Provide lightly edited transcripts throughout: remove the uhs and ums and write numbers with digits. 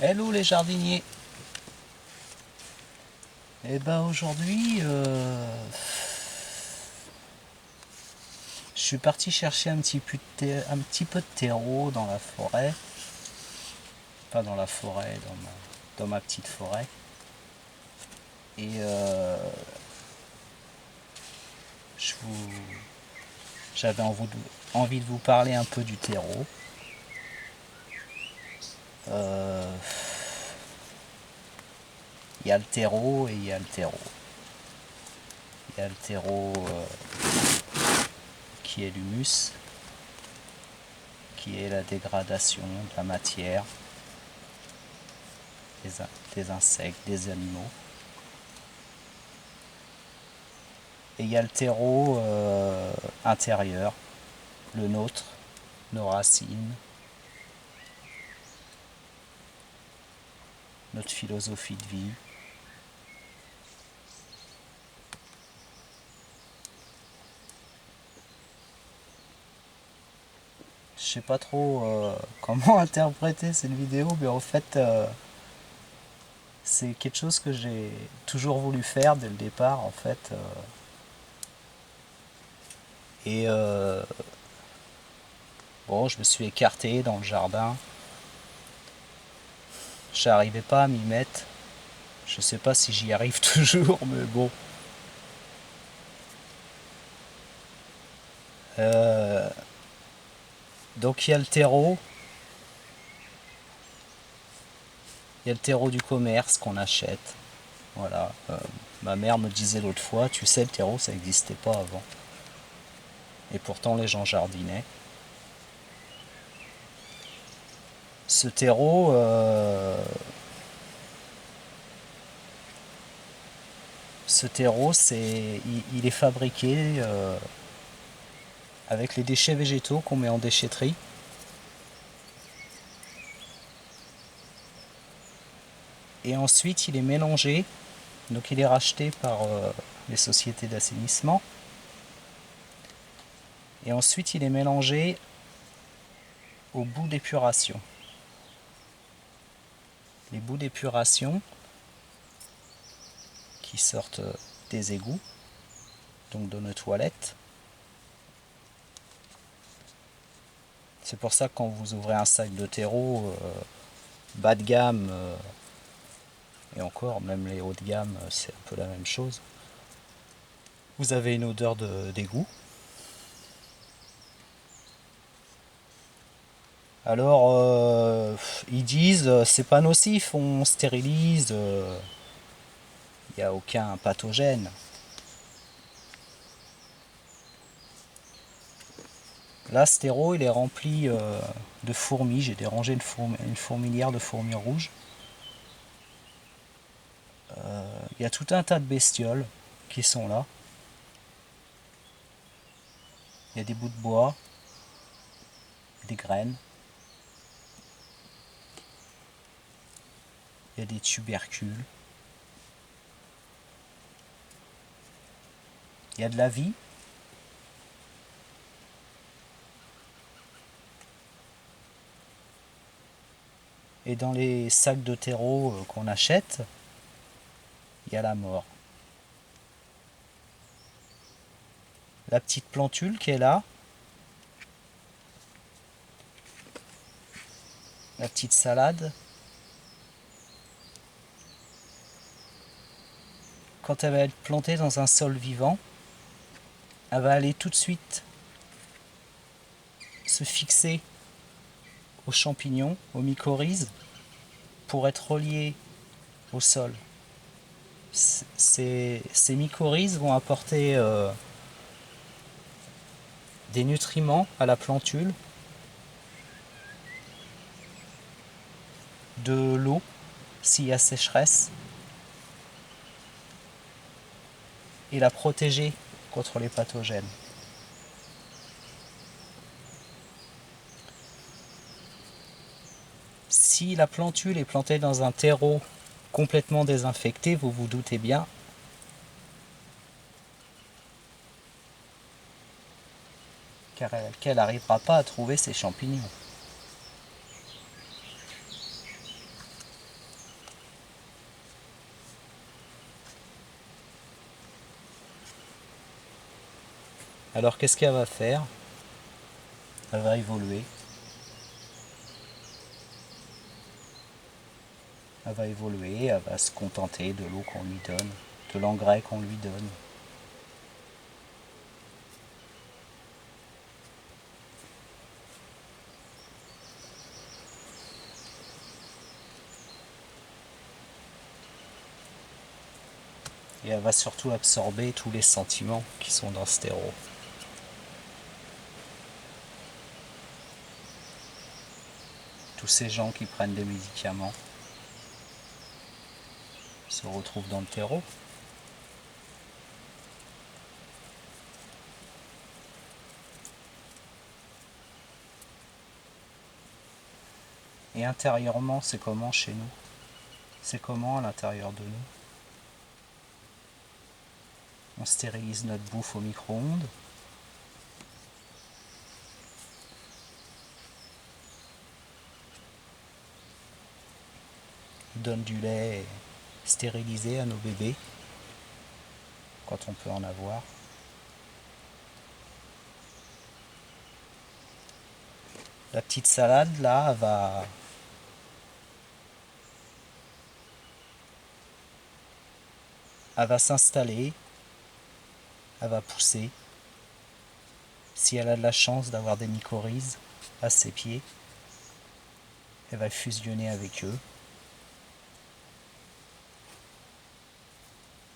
Hello les jardiniers. Eh ben aujourd'hui, je suis parti chercher un petit peu de terreau dans la forêt. Pas dans la forêt, dans ma petite forêt. Et je vous, j'avais envie de vous parler un peu du terreau. Euh, Il y a le terreau et il y a le terreau. Il y a le terreau qui est l'humus, qui est la dégradation de la matière, des insectes, des animaux. Et il y a le terreau intérieur, le nôtre, nos racines, notre philosophie de vie. Je sais pas trop comment interpréter cette vidéo, mais en fait, c'est quelque chose que j'ai toujours voulu faire dès le départ, en fait. Et bon, je me suis écarté dans le jardin. J'arrivais pas à m'y mettre. Je sais pas si j'y arrive toujours, mais bon. Euh, donc il y a le terreau. Il y a le terreau du commerce qu'on achète. Voilà. Ma mère me disait l'autre fois, tu sais, le terreau, ça n'existait pas avant. Et pourtant, les gens jardinaient. Ce terreau, il est fabriqué avec les déchets végétaux qu'on met en déchetterie. Et ensuite, il est mélangé. Donc, il est racheté par les sociétés d'assainissement. Et ensuite, il est mélangé aux boues d'épuration. Les boues d'épuration qui sortent des égouts, donc de nos toilettes. C'est pour ça que quand vous ouvrez un sac de terreau bas de gamme, et encore, même les hauts de gamme, c'est un peu la même chose, vous avez une odeur d'égout. Alors, ils disent, c'est pas nocif, on stérilise, il n'y a aucun pathogène. Là, ce terreau, il est rempli de fourmis. J'ai dérangé une fourmilière de fourmis rouges. Il y a tout un tas de bestioles qui sont là. Il y a des bouts de bois, des graines, il y a des tubercules, il y a de la vie. Et dans les sacs de terreau qu'on achète, il y a la mort. La petite plantule qui est là, la petite salade, quand elle va être plantée dans un sol vivant, elle va aller tout de suite se fixer aux champignons, aux mycorhizes, pour être reliée au sol. Ces mycorhizes vont apporter des nutriments à la plantule, de l'eau s'il y a sécheresse, et la protéger contre les pathogènes. Si la plantule est plantée dans un terreau complètement désinfecté, vous vous doutez bien qu'elle n'arrivera pas à trouver ses champignons. Alors qu'est-ce qu'elle va faire? Elle va évoluer. Elle va évoluer, elle va se contenter de l'eau qu'on lui donne, de l'engrais qu'on lui donne. Et elle va surtout absorber tous les sentiments qui sont dans ce terreau. Tous ces gens qui prennent des médicaments se retrouvent dans le terreau. Et intérieurement, c'est comment chez nous? C'est comment à l'intérieur de nous? On stérilise notre bouffe au micro-ondes. On donne du lait stérilisé à nos bébés, quand on peut en avoir. La petite salade, là, elle va s'installer, elle va pousser. Si elle a de la chance d'avoir des mycorhizes à ses pieds, elle va fusionner avec eux.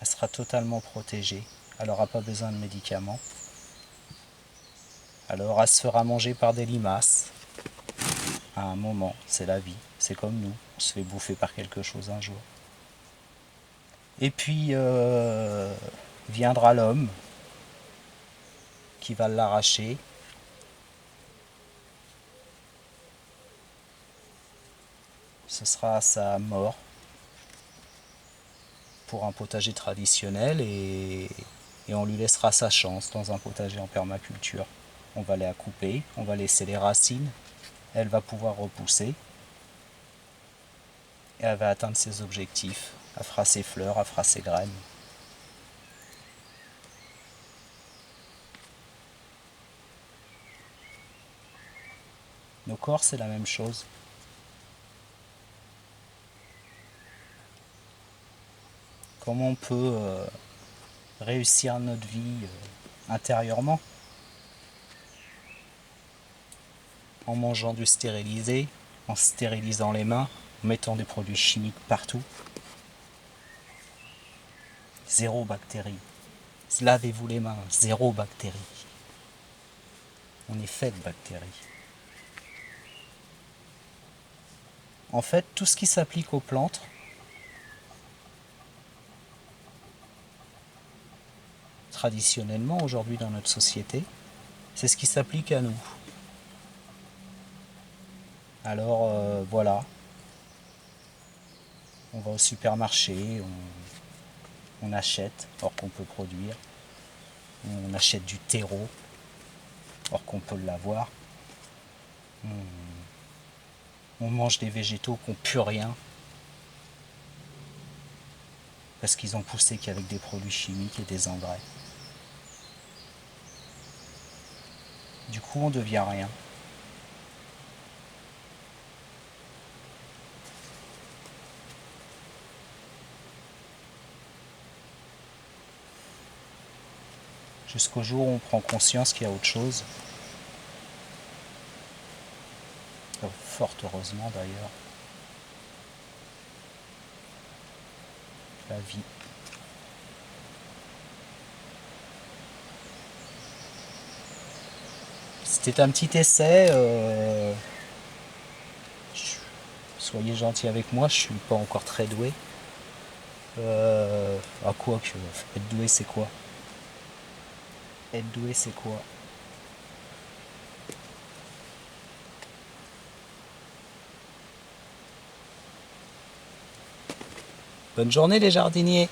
Elle sera totalement protégée. Elle n'aura pas besoin de médicaments. Alors elle se fera manger par des limaces. À un moment, c'est la vie. C'est comme nous. On se fait bouffer par quelque chose un jour. Et puis viendra l'homme qui va l'arracher. Ce sera sa mort pour un potager traditionnel et on lui laissera sa chance dans un potager en permaculture. On va la couper, on va laisser les racines, elle va pouvoir repousser et elle va atteindre ses objectifs. Elle fera ses fleurs, elle fera ses graines. Nos corps, c'est la même chose. Comment on peut réussir notre vie intérieurement en mangeant du stérilisé, en stérilisant les mains, en mettant des produits chimiques partout. Zéro bactérie. Lavez-vous les mains, zéro bactérie. On est fait de bactéries. En fait, tout ce qui s'applique aux plantes, traditionnellement aujourd'hui dans notre société, c'est ce qui s'applique à nous. Alors voilà, on va au supermarché, on achète or qu'on peut produire, on achète du terreau or qu'on peut l'avoir, on mange des végétaux qui n'ont plus rien parce qu'ils ont poussé qu'avec des produits chimiques et des engrais. Du coup, on devient rien. Jusqu'au jour où on prend conscience qu'il y a autre chose. Fort heureusement d'ailleurs. La vie. C'était un petit essai. Soyez gentils avec moi, je suis pas encore très doué. À quoi que être doué c'est quoi? Être doué c'est quoi? Bonne journée les jardiniers!